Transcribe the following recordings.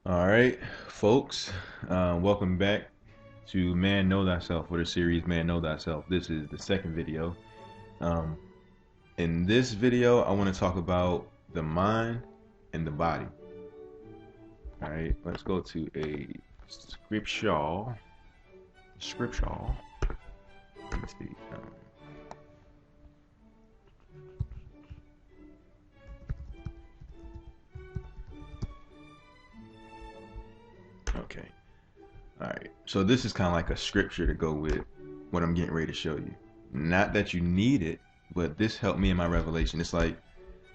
All right, folks, welcome back to Man Know Thyself, or the series Man Know Thyself. This is the second video. Um, in this video, I want to talk about the mind and the body. All right, let's go to a scripture. Scripture. Let me see. Okay. All right. So this is kind of like a scripture to go with what I'm getting ready to show you. Not that you need it, but this helped me in my revelation. It's like,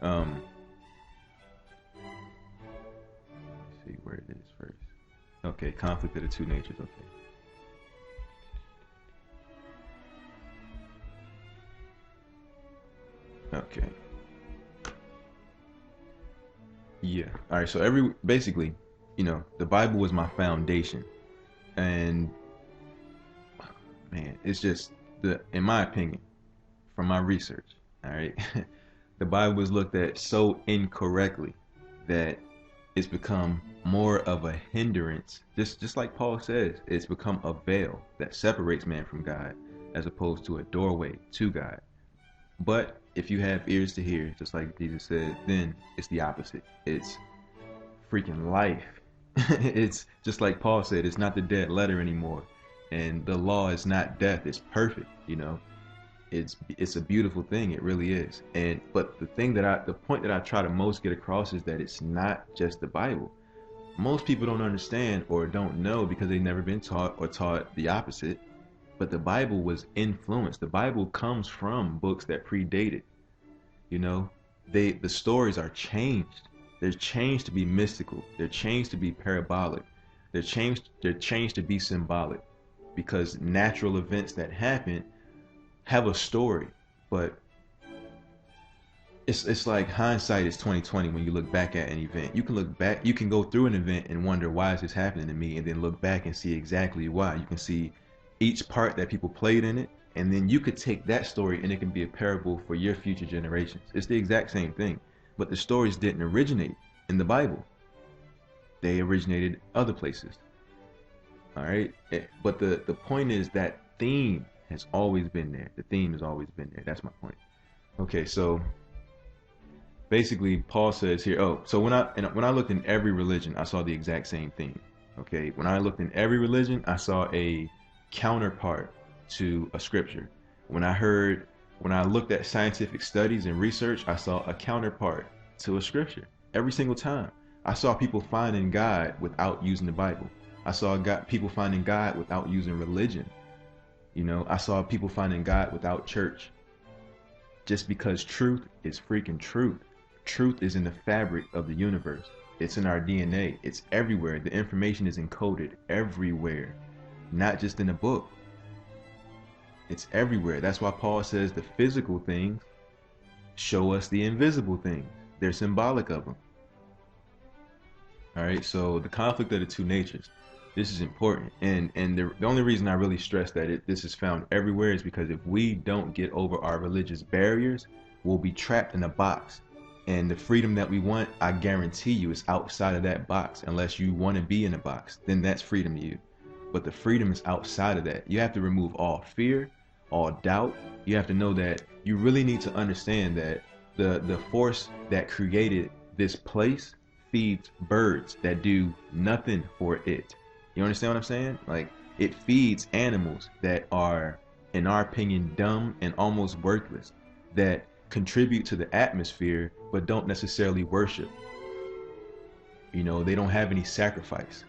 um, let's see where it is first. Okay, conflict of the two natures. Okay. Okay. Yeah. All right. So basically, the Bible was my foundation, and man, it's just in my opinion, from my research. All right, the Bible was looked at so incorrectly that it's become more of a hindrance. Just like Paul says, it's become a veil that separates man from God, as opposed to a doorway to God. But if you have ears to hear, just like Jesus said, then it's the opposite. It's freaking life. It's just like Paul said, it's not the dead letter anymore. And the law is not death, it's perfect. It's a beautiful thing, it really is. And but the point that I try to most get across is that it's not just the Bible. Most people don't understand or don't know because they've never been taught or taught the opposite. But the Bible was influenced. The Bible comes from books that predated. You know, the stories are changed. They're changed to be mystical. They're changed to be parabolic. They're changed to be symbolic because natural events that happen have a story, but it's like hindsight is 2020 when you look back at an event. You can look back, you can go through an event and wonder why is this happening to me, and then look back and see exactly why. You can see each part that people played in it, and then you could take that story and it can be a parable for your future generations. It's the exact same thing, but the stories didn't originate in the Bible. They originated other places. All right, but the point is that theme has always been there. The theme has always been there. That's my point. Okay, so basically Paul says here, oh, so when I looked in every religion, I saw the exact same thing. Okay, when I looked in every religion, I saw a counterpart to a scripture. When I looked at scientific studies and research, I saw a counterpart to a scripture every single time. I saw people finding God without using the Bible. I saw people finding God without using religion. I saw people finding God without church. Just because truth is freaking truth. Truth is in the fabric of the universe. It's in our DNA. It's everywhere. The information is encoded everywhere, not just in a book. It's everywhere. That's why Paul says the physical things show us the invisible things. They're symbolic of them. All right, so the conflict of the two natures. This is important, and the only reason I really stress that this is found everywhere is because if we don't get over our religious barriers, we'll be trapped in a box. And the freedom that we want, I guarantee you, is outside of that box. Unless you want to be in a box, then that's freedom to you. But the freedom is outside of that. You have to remove all fear, all doubt. You have to know that you really need to understand that the force that created this place feeds birds that do nothing for it. You understand what I'm saying? Like, it feeds animals that are, in our opinion, dumb and almost worthless, that contribute to the atmosphere but don't necessarily worship. They don't have any sacrifice.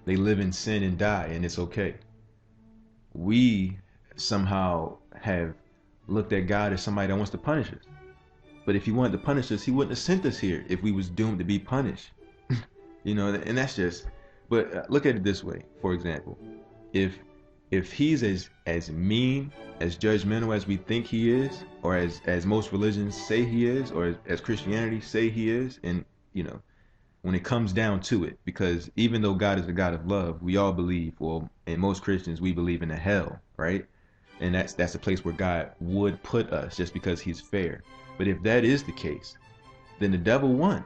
They live in sin and die, and it's okay. We somehow have looked at God as somebody that wants to punish us. But if he wanted to punish us, he wouldn't have sent us here if we was doomed to be punished. And that's just. But look at it this way. For example, if he's as mean, as judgmental as we think he is, or as most religions say he is, or as Christianity say he is, and when it comes down to it, because even though God is a God of love, we all believe, well, and most Christians, we believe in a hell, right? And that's a place where God would put us just because he's fair. But if that is the case, then the devil won.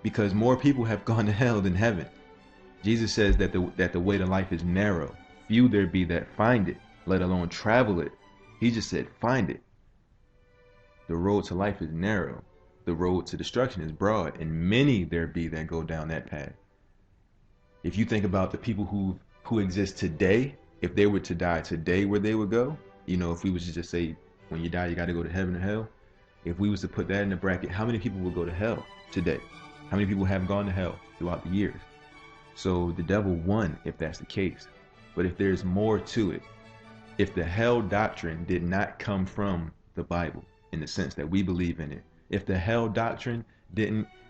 because more people have gone to hell than heaven. Jesus says that the way to life is narrow. Few there be that find it, let alone travel it. He just said, find it. The road to life is narrow. The road to destruction is broad, and many there be that go down that path. If you think about the people who exist today, if they were to die today, where they would go, if we was to just say, when you die, you got to go to heaven or hell. If we was to put that in the bracket, how many people will go to hell today? How many people have gone to hell throughout the years? So the devil won if that's the case. But if there's more to it, if the hell doctrine did not come from the Bible in the sense that we believe in it, if the hell doctrine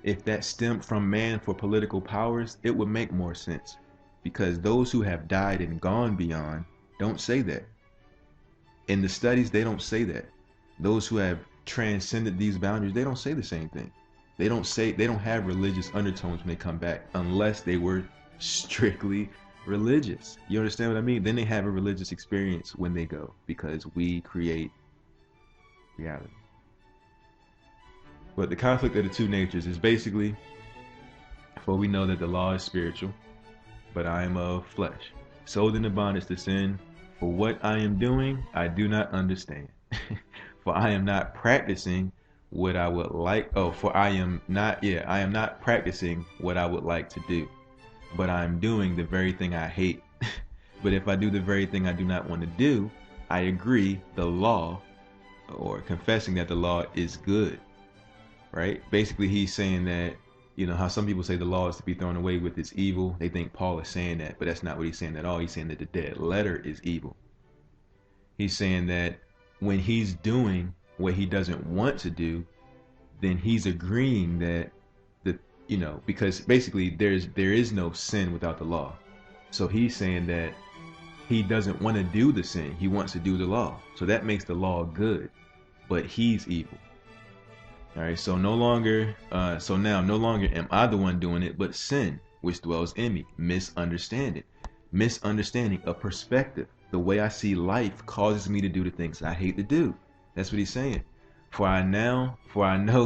if that stemmed from man for political powers, it would make more sense. Because those who have died and gone beyond don't say that. In the studies, they don't say that. Those who have transcended these boundaries, they don't say the same thing. They don't have religious undertones when they come back, unless they were strictly religious. You understand what I mean? Then they have a religious experience when they go, because we create reality. But the conflict of the two natures is basically, for we know that the law is spiritual, but I am of flesh, sold in the bondage to sin. For what I am doing, I do not understand. For I am not practicing what I would like. I am not practicing what I would like to do, but I am doing the very thing I hate. But if I do the very thing I do not want to do, I agree the law, or confessing that the law is good. Right? Basically, he's saying that, how some people say the law is to be thrown away with its evil. They think Paul is saying that, but that's not what he's saying at all. He's saying that the dead letter is evil. He's saying that when he's doing what he doesn't want to do, then he's agreeing that because basically there is no sin without the law. So he's saying that he doesn't want to do the sin. He wants to do the law. So that makes the law good, but he's evil. All right, so now no longer am I the one doing it, but sin, which dwells in me. Misunderstanding a perspective. The way I see life causes me to do the things I hate to do. That's what he's saying. For I know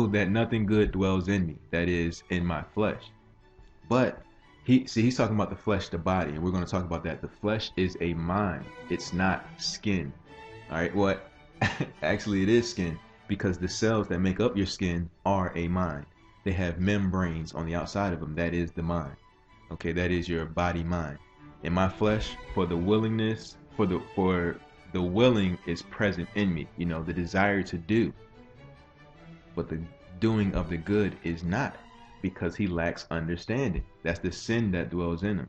that nothing good dwells in me, that is, in my flesh. But he's talking about the flesh, the body, and we're going to talk about that. The flesh is a mind. It's not skin. All right, what? Actually, it is skin. Because the cells that make up your skin are a mind. They have membranes on the outside of them. That is the mind. Okay, that is your body mind. In my flesh, for the willingness, for the willing is present in me. The desire to do. But the doing of the good is not, because he lacks understanding. That's the sin that dwells in him.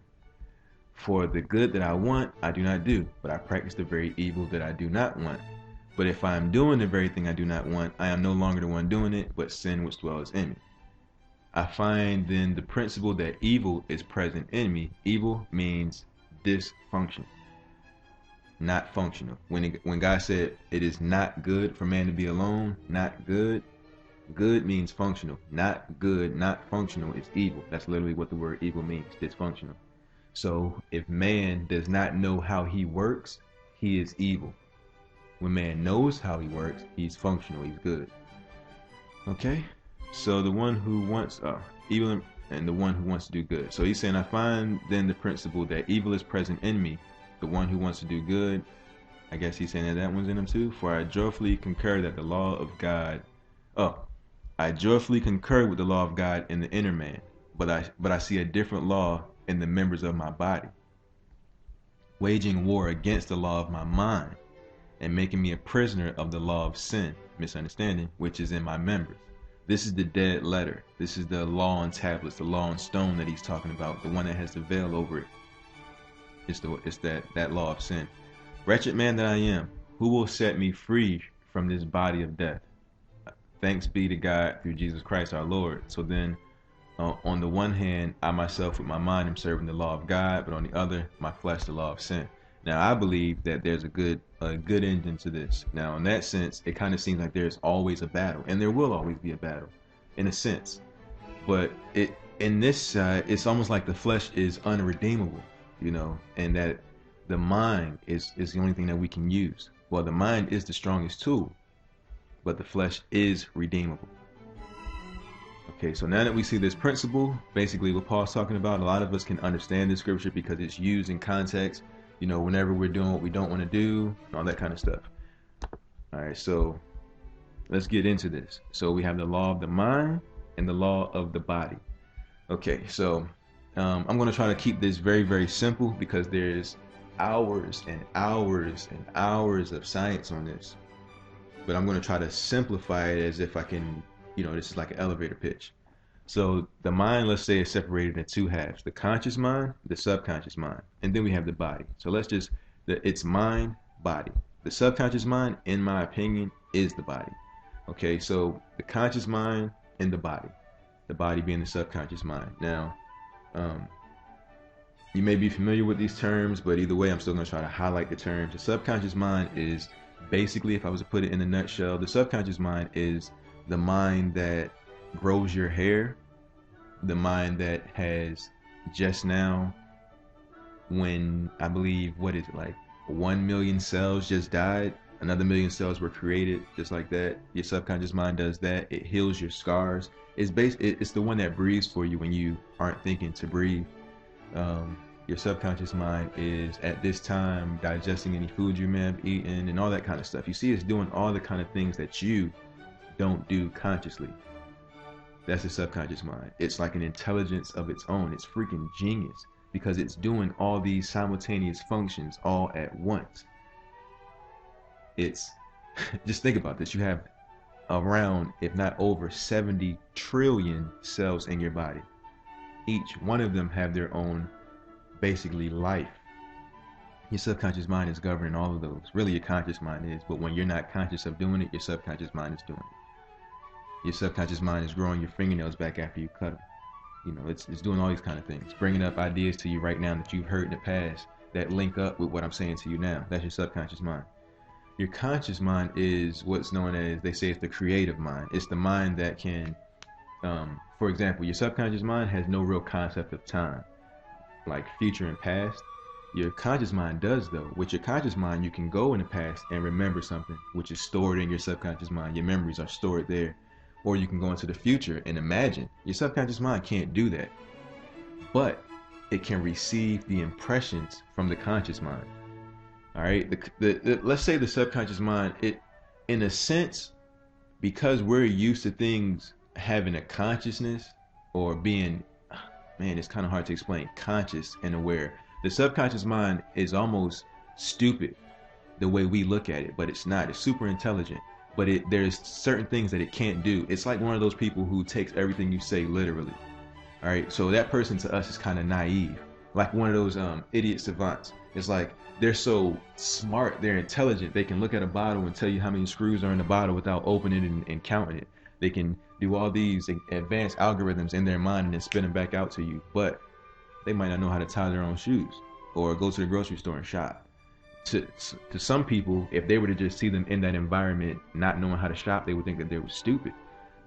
For the good that I want, I do not do, but I practice the very evil that I do not want. But if I am doing the very thing I do not want, I am no longer the one doing it, but sin which dwells in me. I find then the principle that evil is present in me. Evil means dysfunction, not functional. When God said it is not good for man to be alone, not good. Good means functional. Not good, not functional is evil. That's literally what the word evil means, dysfunctional. So if man does not know how he works, he is evil. When man knows how he works, he's functional, he's good. Okay? So the one who wants evil and the one who wants to do good. So he's saying, I find then the principle that evil is present in me, the one who wants to do good. I guess he's saying that one's in him too. For I joyfully concur that the law of God, I joyfully concur with the law of God in the inner man, but I see a different law in the members of my body, waging war against the law of my mind, and making me a prisoner of the law of sin, misunderstanding, which is in my members. This is the dead letter. This is the law on tablets, the law on stone that he's talking about, the one that has the veil over it. It's that law of sin. Wretched man that I am, who will set me free from this body of death? Thanks be to God through Jesus Christ our Lord. So then, on the one hand, I myself with my mind am serving the law of God, but on the other, my flesh, the law of sin. Now, I believe that there's a good ending to this. Now, in that sense, it kind of seems like there's always a battle, and there will always be a battle, in a sense. But in this side, it's almost like the flesh is unredeemable, and that the mind is the only thing that we can use. Well, the mind is the strongest tool, but the flesh is redeemable. Okay, so now that we see this principle, basically what Paul's talking about, a lot of us can understand this scripture because it's used in context, you know, whenever we're doing what we don't want to do, all that kind of stuff. All right, so let's get into this. So we have the law of the mind and the law of the body. Okay, so I'm going to try to keep this very, very simple because there's hours and hours and hours of science on this. But I'm going to try to simplify it as if I can, you know, this is like an elevator pitch. So the mind, let's say, is separated into two halves: the conscious mind, the subconscious mind, and then we have the body. So let's just, it's mind, body. The subconscious mind, in my opinion, is the body. Okay, so the conscious mind and the body being the subconscious mind. Now, you may be familiar with these terms, but either way, I'm still going to try to highlight the terms. The subconscious mind is basically, if I was to put it in a nutshell, the subconscious mind is the mind that grows your hair, the mind that has just now, when I believe, what is it, like 1 million cells just died, another million cells were created, just like that. Your subconscious mind does that. It heals your scars. It's the one that breathes for you when you aren't thinking to breathe. Your subconscious mind is at this time digesting any food you may have eaten and all that kind of stuff. You see, it's doing all the kind of things that you don't do consciously. That's the subconscious mind. It's like an intelligence of its own. It's freaking genius because it's doing all these simultaneous functions all at once. It's just think about this. You have around, if not over, 70 trillion cells in your body. Each one of them have their own, basically, life. Your subconscious mind is governing all of those. Really, your conscious mind is, but when you're not conscious of doing it, your subconscious mind is doing it. Your subconscious mind is growing your fingernails back after you cut them. You know, it's doing all these kind of things, bringing up ideas to you right now that you've heard in the past that link up with what I'm saying to you now. That's your subconscious mind. Your conscious mind is what's known as, they say, it's the creative mind. It's the mind that can, for example, your subconscious mind has no real concept of time, like future and past. Your conscious mind does, though. With your conscious mind, you can go in the past and remember something, which is stored in your subconscious mind. Your memories are stored there. Or you can go into the future and imagine. Your subconscious mind can't do that, but it can receive the impressions from the conscious mind. All right, let's say the subconscious mind, it, in a sense, because we're used to things having a consciousness or being, man, it's kind of hard to explain, conscious and aware. The subconscious mind is almost stupid the way we look at it, but it's not. It's super intelligent, but there's certain things that it can't do. It's like one of those people who takes everything you say literally. All right, so that person to us is kind of naive, like one of those idiot savants. It's like they're so smart, they're intelligent, they can look at a bottle and tell you how many screws are in the bottle without opening it and counting it. They can do all these advanced algorithms in their mind and then spit them back out to you, but they might not know how to tie their own shoes or go to the grocery store and shop. To some people, if they were to just see them in that environment not knowing how to shop, they would think that they were stupid.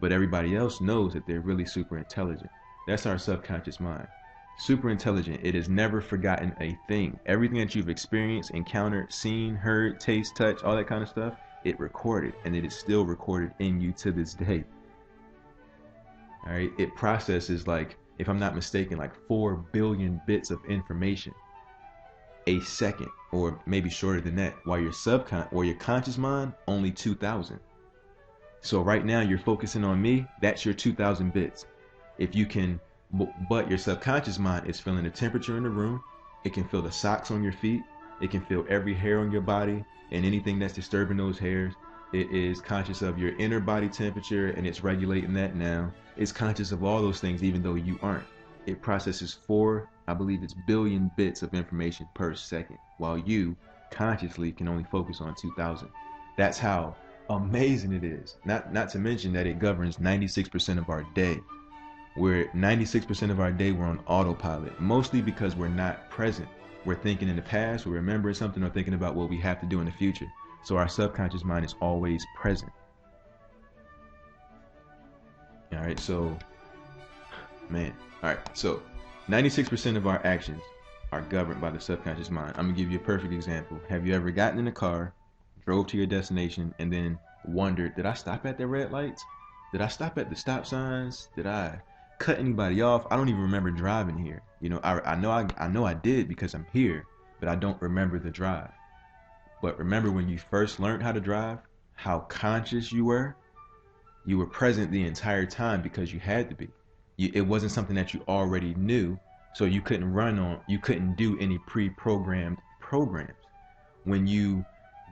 But everybody else knows that they're really super intelligent. That's our subconscious mind. Super intelligent. It has never forgotten a thing. Everything that you've experienced, encountered, seen, heard, taste, touch, all that kind of stuff, it recorded, and it is still recorded in you to this day. All right, it processes, like, if I'm not mistaken, like 4 billion bits of information a second, or maybe shorter than that, while your conscious mind, only 2,000. So right now you're focusing on me, that's your 2,000 bits. If you can, but your subconscious mind is feeling the temperature in the room, it can feel the socks on your feet, it can feel every hair on your body and anything that's disturbing those hairs. It is conscious of your inner body temperature and it's regulating that now. It's conscious of all those things even though you aren't. It processes 4, I believe it's billion bits of information per second, while you consciously can only focus on 2,000. That's how amazing it is. Not to mention that it governs 96% of our day. We're 96% of our day we're on autopilot, mostly because we're not present. We're thinking in the past, we're remembering something, or thinking about what we have to do in the future. So our subconscious mind is always present. All right, so, man, all right, so 96% of our actions are governed by the subconscious mind. I'm gonna give you a perfect example. Have you ever gotten in a car, drove to your destination, and then wondered, did I stop at the red lights? Did I stop at the stop signs? Did I cut anybody off? I don't even remember driving here. You know, I know I did because I'm here, but I don't remember the drive. But remember when you first learned how to drive, how conscious you were? You were present the entire time because you had to be. It wasn't something that you already knew, so you couldn't do any pre-programmed programs. When you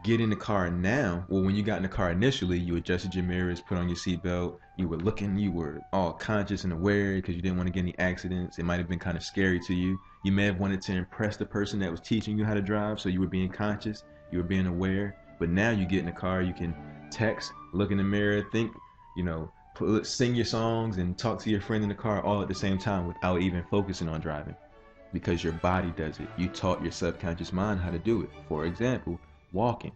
get in the car now, well, when you got in the car initially, you adjusted your mirrors, put on your seatbelt, you were looking, you were all conscious and aware because you didn't want to get any accidents. It might have been kind of scary to you. You may have wanted to impress the person that was teaching you how to drive, so you were being conscious, you were being aware. But now you get in the car, you can text, look in the mirror, think, sing your songs and talk to your friend in the car all at the same time without even focusing on driving, because your body does it. You taught your subconscious mind how to do it. For example, walking.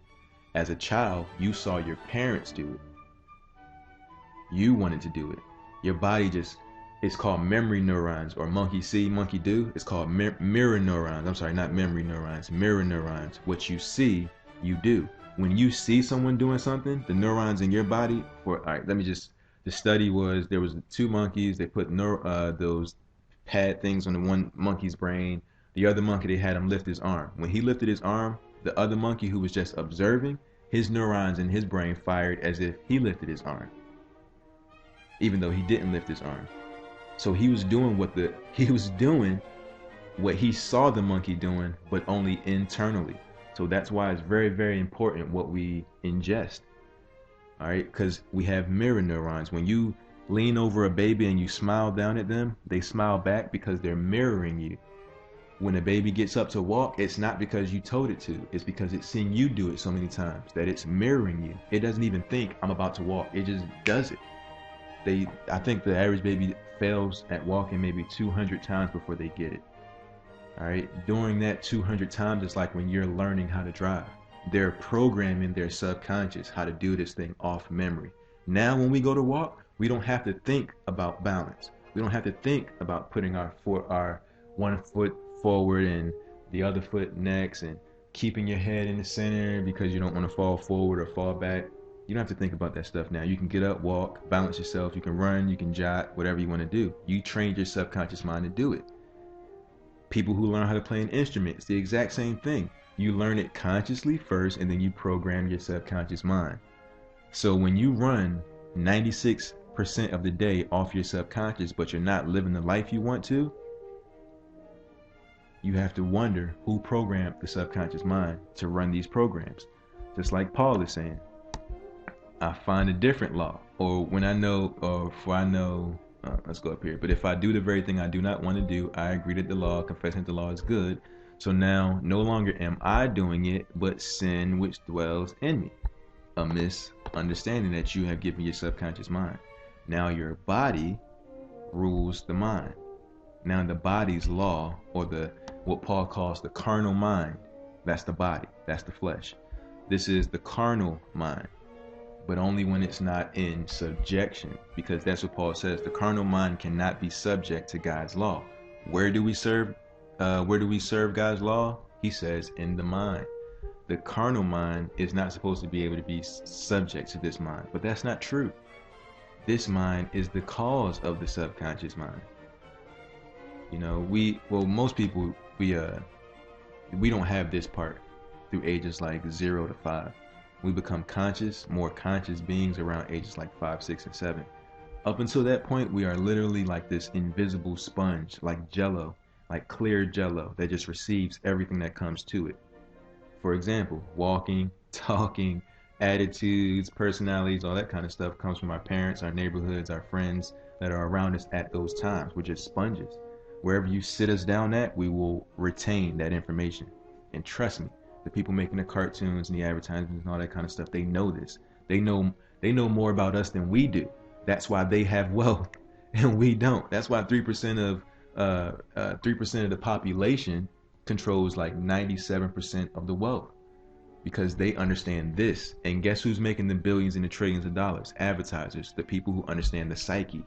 As a child, you saw your parents do it. You wanted to do it. Your body it's called memory neurons, or monkey see, monkey do. It's called mirror neurons. I'm sorry, not memory neurons, mirror neurons. What you see, you do. When you see someone doing something, the neurons in your body, the study was, there was two monkeys, they put those pad things on the one monkey's brain. The other monkey, they had him lift his arm. When he lifted his arm, the other monkey who was just observing, his neurons in his brain fired as if he lifted his arm, even though he didn't lift his arm. So he was doing what he saw the monkey doing, but only internally. So that's why it's very, very important what we ingest. All right, because we have mirror neurons. When you lean over a baby and you smile down at them, they smile back because they're mirroring you. When a baby gets up to walk, it's not because you told it to. It's because it's seen you do it so many times that it's mirroring you. It doesn't even think, I'm about to walk. It just does it. I think the average baby fails at walking maybe 200 times before they get it. All right, during that 200 times, it's like when you're learning how to drive. They're programming their subconscious how to do this thing off memory. Now, when we go to walk, we don't have to think about balance. We don't have to think about putting our one foot forward and the other foot next, and keeping your head in the center because you don't want to fall forward or fall back. You don't have to think about that stuff now. You can get up, walk, balance yourself. You can run, you can jog, whatever you want to do. You trained your subconscious mind to do it. People who learn how to play an instrument, it's the exact same thing. You learn it consciously first, and then you program your subconscious mind. So when you run 96% of the day off your subconscious, but you're not living the life you want to, you have to wonder who programmed the subconscious mind to run these programs. Just like Paul is saying, I find a different law, or let's go up here. But if I do the very thing I do not want to do, I agree that the law, confessing that the law is good. So now no longer am I doing it, but sin which dwells in me. A misunderstanding that you have given your subconscious mind. Now your body rules the mind. Now the body's law, or what Paul calls the carnal mind, that's the body, that's the flesh. This is the carnal mind, but only when it's not in subjection, because that's what Paul says. The carnal mind cannot be subject to God's law. Where do we serve God's law? He says in the mind. The carnal mind is not supposed to be able to be subject to this mind, but that's not true. This mind is the cause of the subconscious mind. Most people, we don't have this part through ages like 0 to 5. We become more conscious beings around ages like 5, 6, and 7. Up until that point, we are literally like this invisible sponge, like jello, like clear jello that just receives everything that comes to it. For example, walking, talking, attitudes, personalities, all that kind of stuff comes from our parents, our neighborhoods, our friends that are around us at those times. We're just sponges. Wherever you sit us down at, we will retain that information. And trust me, the people making the cartoons and the advertisements and all that kind of stuff, they know this. They know more about us than we do. That's why they have wealth and we don't. That's why 3% of the population controls like 97% of the wealth, because they understand this. And guess who's making the billions and the trillions of dollars? Advertisers, the people who understand the psyche.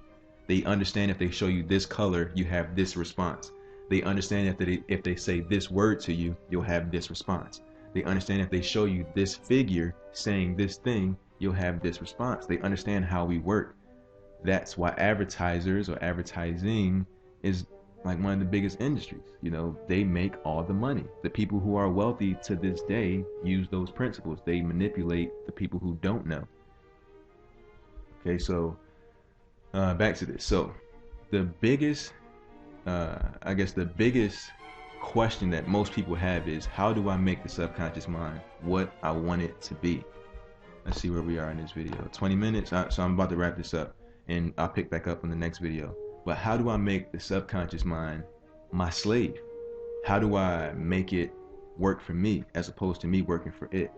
They understand if they show you this color, you have this response. They understand if they say this word to you, you'll have this response. They understand if they show you this figure saying this thing, you'll have this response. They understand how we work. That's why advertisers or advertising is like one of the biggest industries. You know, they make all the money. The people who are wealthy to this day use those principles. They manipulate the people who don't know. Okay, so back to this. So the biggest, I guess the biggest question that most people have is, how do I make the subconscious mind what I want it to be? Let's see where we are in this video. 20 minutes, so I'm about to wrap this up, and I'll pick back up in the next video. But how do I make the subconscious mind my slave? How do I make it work for me as opposed to me working for it?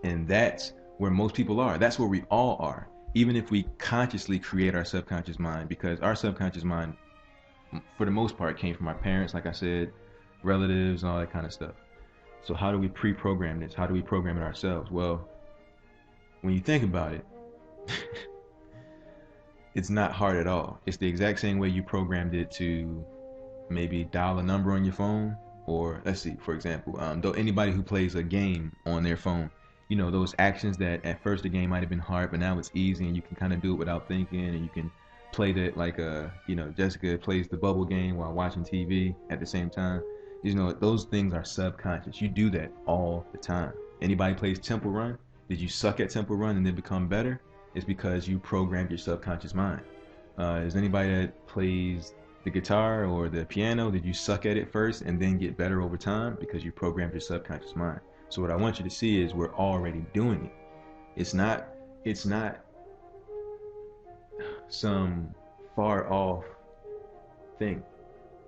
And that's where most people are. That's where we all are. Even if we consciously create our subconscious mind, because our subconscious mind, for the most part, came from our parents, like I said, relatives, and all that kind of stuff. So how do we pre-program this? How do we program it ourselves? Well, when you think about it, it's not hard at all. It's the exact same way you programmed it to maybe dial a number on your phone, or let's see, for example, though anybody who plays a game on their phone, you know, those actions that at first the game might have been hard, but now it's easy and you can kind of do it without thinking, and you can play that like you know, Jessica plays the bubble game while watching TV at the same time. You know, those things are subconscious. You do that all the time. Anybody plays Temple Run? Did you suck at Temple Run and then become better? It's because you programmed your subconscious mind. Is anybody that plays the guitar or the piano, did you suck at it first and then get better over time? Because you programmed your subconscious mind. So what I want you to see is we're already doing it. It's not some far off thing.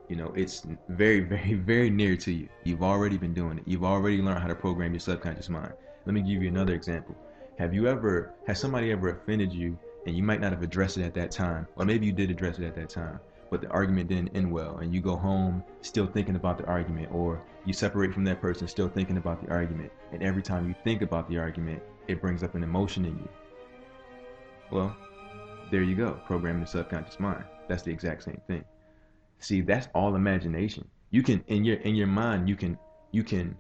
You know, it's very, very, very near to you. You've already been doing it. You've already learned how to program your subconscious mind. Let me give you another example. Has somebody ever offended you and you might not have addressed it at that time, or maybe you did address it at that time, but the argument didn't end well, and you go home still thinking about the argument, or you separate from that person still thinking about the argument, and every time you think about the argument, it brings up an emotion in you. Well, there you go, programming the subconscious mind. That's the exact same thing. See, that's all imagination. You can, in your mind, you can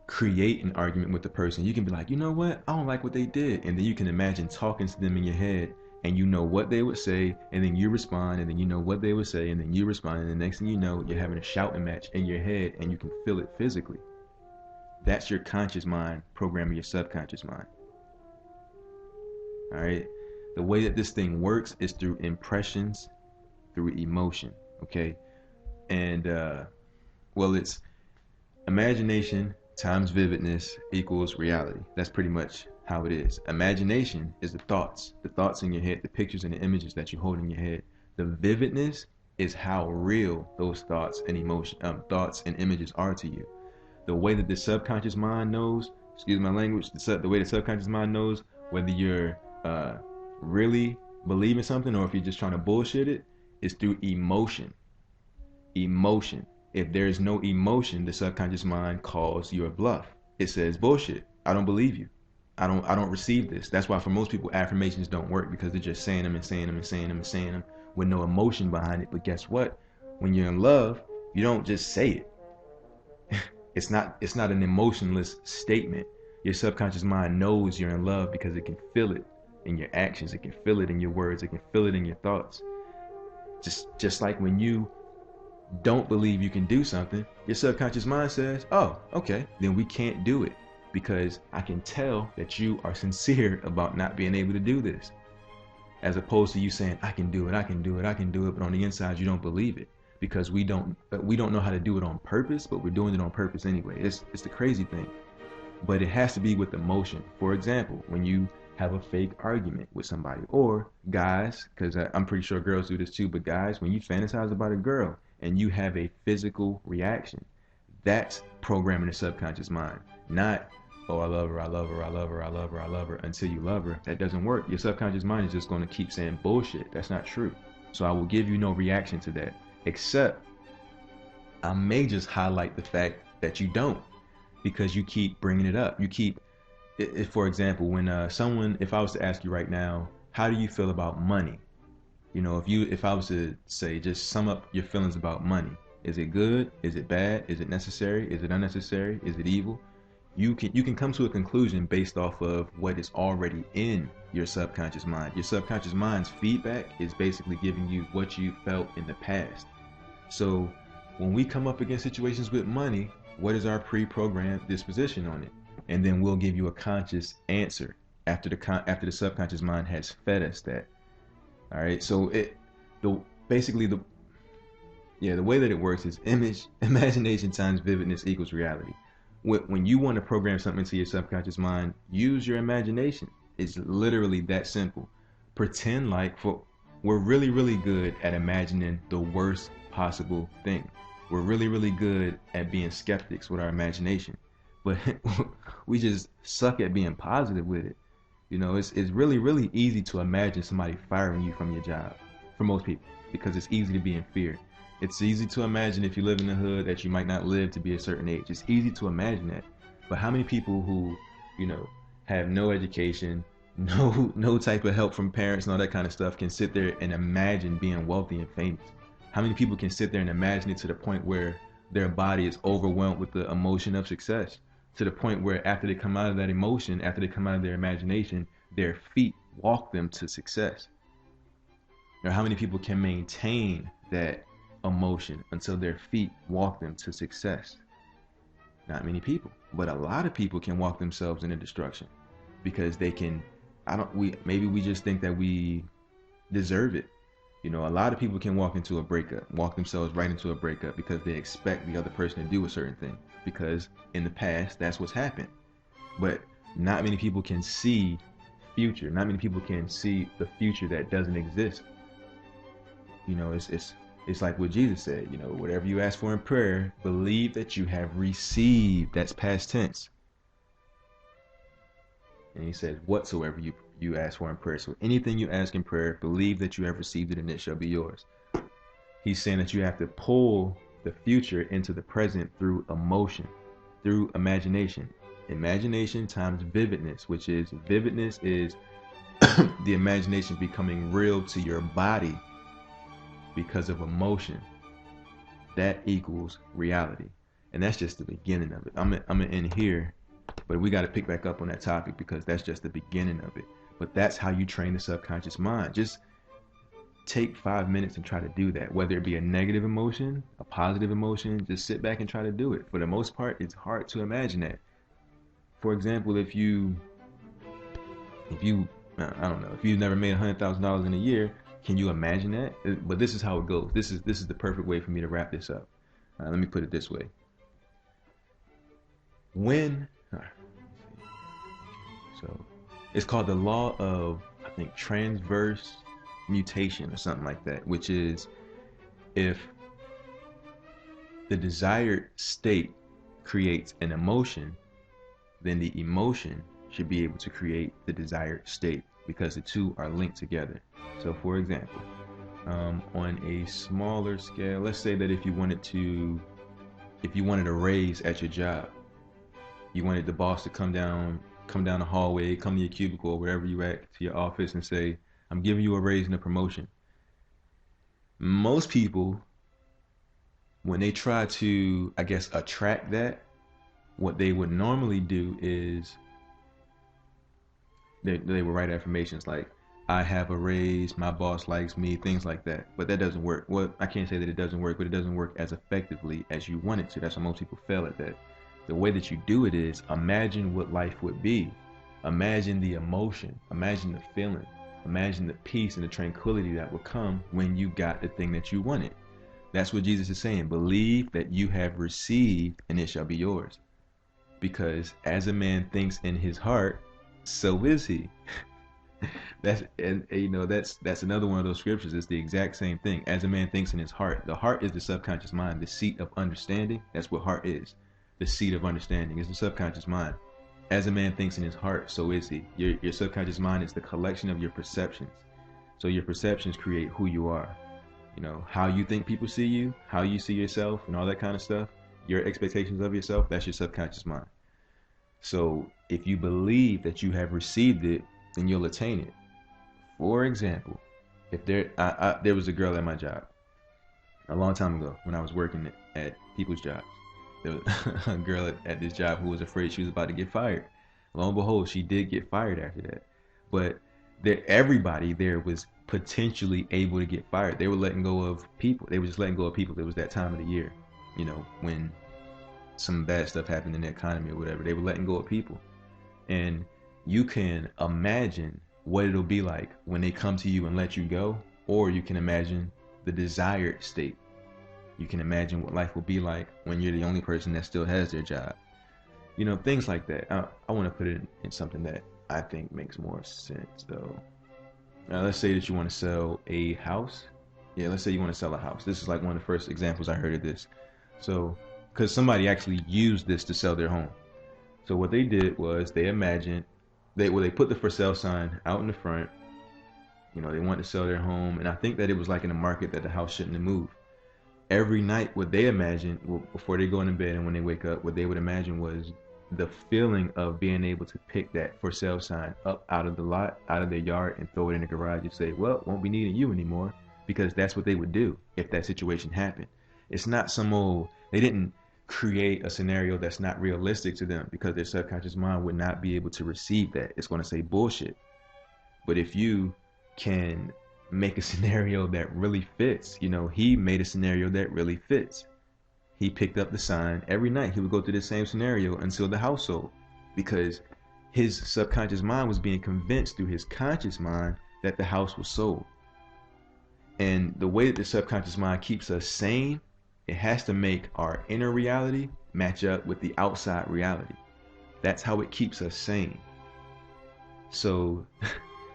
create an argument with the person. You can be like, you know what, I don't like what they did, and then you can imagine talking to them in your head, and you know what they would say, and then you respond, and then you know what they would say, and then you respond, and the next thing you know, you're having a shouting match in your head, and you can feel it physically. That's your conscious mind programming your subconscious mind. All right, the way that this thing works is through impressions, through emotion. Okay, and well, it's imagination times vividness equals reality. That's pretty much how it is. Imagination is the thoughts in your head, the pictures and the images that you hold in your head. The vividness is how real those thoughts and thoughts and images are to you. The way that the subconscious mind knows, excuse my language, the way the subconscious mind knows whether you're really believing something or if you're just trying to bullshit it, is through emotion. Emotion. If there's no emotion, the subconscious mind calls you a bluff. It says, bullshit, I don't believe you. I don't receive this. That's why for most people affirmations don't work, because they're just saying them and saying them and saying them and saying them with no emotion behind it. But guess what? When you're in love, you don't just say it. It's not an emotionless statement. Your subconscious mind knows you're in love because it can feel it in your actions, it can feel it in your words, it can feel it in your thoughts. Just like when you don't believe you can do something, your subconscious mind says, oh, okay, then we can't do it, because I can tell that you are sincere about not being able to do this, as opposed to you saying, I can do it, I can do it, I can do it, but on the inside you don't believe it, because we don't know how to do it on purpose, but we're doing it on purpose anyway. It's the crazy thing. But it has to be with emotion. For example, when you have a fake argument with somebody, or guys, because I'm pretty sure girls do this too, but guys, when you fantasize about a girl and you have a physical reaction, that's programming the subconscious mind. Not, oh, I love her, I love her, I love her, I love her, I love her, until you love her. That doesn't work. Your subconscious mind is just going to keep saying bullshit. That's not true. So I will give you no reaction to that, except I may just highlight the fact that you don't, because you keep bringing it up. You keep, for example, when if I was to ask you right now, how do you feel about money? You know, if I was to say, just sum up your feelings about money. Is it good? Is it bad? Is it necessary? Is it unnecessary? Is it evil? You can come to a conclusion based off of what is already in your subconscious mind. Your subconscious mind's feedback is basically giving you what you felt in the past. So when we come up against situations with money, what is our pre-programmed disposition on it? And then we'll give you a conscious answer after the subconscious mind has fed us that. All right. So the basically the the way that it works is imagination times vividness equals reality. When you want to program something into your subconscious mind, use your imagination. It's literally that simple. Pretend like we're really, really good at imagining the worst possible thing. We're really, really good at being skeptics with our imagination, but we just suck at being positive with it. It's really, really easy to imagine somebody firing you from your job for most people because it's easy to be in fear. It's easy to imagine if you live in the hood that you might not live to be a certain age. It's easy to imagine that. But how many people who, have no education, no type of help from parents and all that kind of stuff can sit there and imagine being wealthy and famous? How many people can sit there and imagine it to the point where their body is overwhelmed with the emotion of success? To the point where after they come out of that emotion, after they come out of their imagination, their feet walk them to success. Or how many people can maintain that emotion until their feet walk them to success? Not many people, but a lot of people can walk themselves into destruction because they can. Maybe we just think that we deserve it. A lot of people can walk themselves right into a breakup because they expect the other person to do a certain thing because in the past that's what's happened. But not many people can see future. Not many people can see the future that doesn't exist. It's like what Jesus said, whatever you ask for in prayer, believe that you have received. That's past tense. And he said, whatsoever you ask for in prayer. So anything you ask in prayer, believe that you have received it and it shall be yours. He's saying that you have to pull the future into the present through emotion, through imagination. Imagination times vividness, which is the imagination becoming real to your body because of emotion. That equals reality. And that's just the beginning of it. I'm gonna end here, but we got to pick back up on that topic because that's just the beginning of it. But that's how you train the subconscious mind. Just take 5 minutes and try to do that. Whether it be a negative emotion, a positive emotion, just sit back and try to do it. For the most part, it's hard to imagine that. For example, if you I don't know, if you've never made $100,000 in a year, can you imagine that? But this is how it goes. This is the perfect way for me to wrap this up. Let me put it this way. So it's called the law of, I think, transverse mutation or something like that, which is if the desired state creates an emotion, then the emotion should be able to create the desired state because the two are linked together. So for example, on a smaller scale, let's say that if you wanted a raise at your job, you wanted the boss to come down the hallway, come to your cubicle or wherever you at, to your office and say, I'm giving you a raise and a promotion. Most people, when they try to, I guess, attract that, what they would normally do is they would write affirmations like, I have a raise, my boss likes me, things like that. But that doesn't work. Well, I can't say that it doesn't work, but it doesn't work as effectively as you want it to. That's why most people fail at that. The way that you do it is imagine what life would be. Imagine the emotion, imagine the feeling, imagine the peace and the tranquility that would come when you got the thing that you wanted. That's what Jesus is saying. Believe that you have received and it shall be yours. Because as a man thinks in his heart, so is he. That's another one of those scriptures. It's the exact same thing. As a man thinks in his heart. The heart is the subconscious mind, the seat of understanding. That's what heart is. The seat of understanding is the subconscious mind. As a man thinks in his heart, so is he. Your subconscious mind is the collection of your perceptions. So your perceptions create who you are. How you think people see you, how you see yourself, and all that kind of stuff. Your expectations of yourself, that's your subconscious mind. So if you believe that you have received it, then you'll attain it. For example, if there was a girl at my job a long time ago when I was working at people's jobs. There was a girl at this job who was afraid she was about to get fired. Lo and behold, she did get fired after that. But everybody there was potentially able to get fired. They were letting go of people. They were just letting go of people. It was that time of the year, when some bad stuff happened in the economy or whatever. They were letting go of people. And you can imagine what it'll be like when they come to you and let you go, or you can imagine the desired state. You can imagine what life will be like when you're the only person that still has their job. Things like that. I want to put it in something that I think makes more sense, though. Now, let's say that you want to sell a house. Yeah, let's say you want to sell a house. This is like one of the first examples I heard of this. So, because somebody actually used this to sell their home. So what they did was they imagined, they put the for sale sign out in the front. They wanted to sell their home, and I think that it was like in a market that the house shouldn't have moved. Every night, what they imagined, before they go into bed and when they wake up, what they would imagine was the feeling of being able to pick that for sale sign up out of the lot, out of their yard, and throw it in the garage and say, well, won't be needing you anymore, because that's what they would do if that situation happened. It's not they didn't create a scenario that's not realistic to them, because their subconscious mind would not be able to receive that. It's going to say bullshit. But if you can make a scenario that really fits, he made a scenario that really fits. He picked up the sign every night. He would go through the same scenario until the house sold, because his subconscious mind was being convinced through his conscious mind that the house was sold. And the way that the subconscious mind keeps us sane, it has to make our inner reality match up with the outside reality. That's how it keeps us sane. So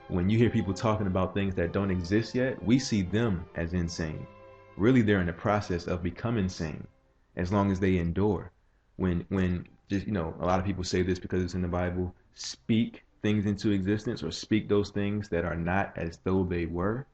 when you hear people talking about things that don't exist yet, we see them as insane. Really, they're in the process of becoming sane, as long as they endure. When just, a lot of people say this because it's in the Bible, speak things into existence, or speak those things that are not as though they were,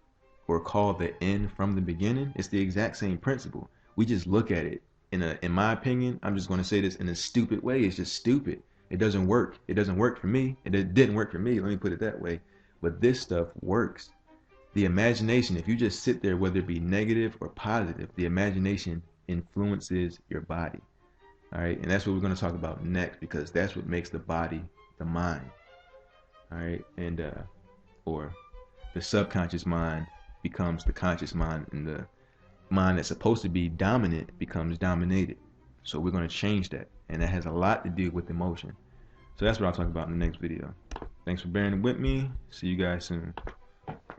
or call the end from the beginning. It's the exact same principle. We just look at it in my opinion, I'm just going to say this in a stupid way. It's just stupid. It doesn't work. It doesn't work for me. It didn't work for me. Let me put it that way. But this stuff works. The imagination, if you just sit there, whether it be negative or positive, the imagination influences your body. All right. And that's what we're going to talk about next, because that's what makes the body the mind. All right. And, or the subconscious mind becomes the conscious mind, and the mind that's supposed to be dominant becomes dominated. So we're going to change that. And that has a lot to do with emotion. So that's what I'll talk about in the next video. Thanks for bearing with me. See you guys soon.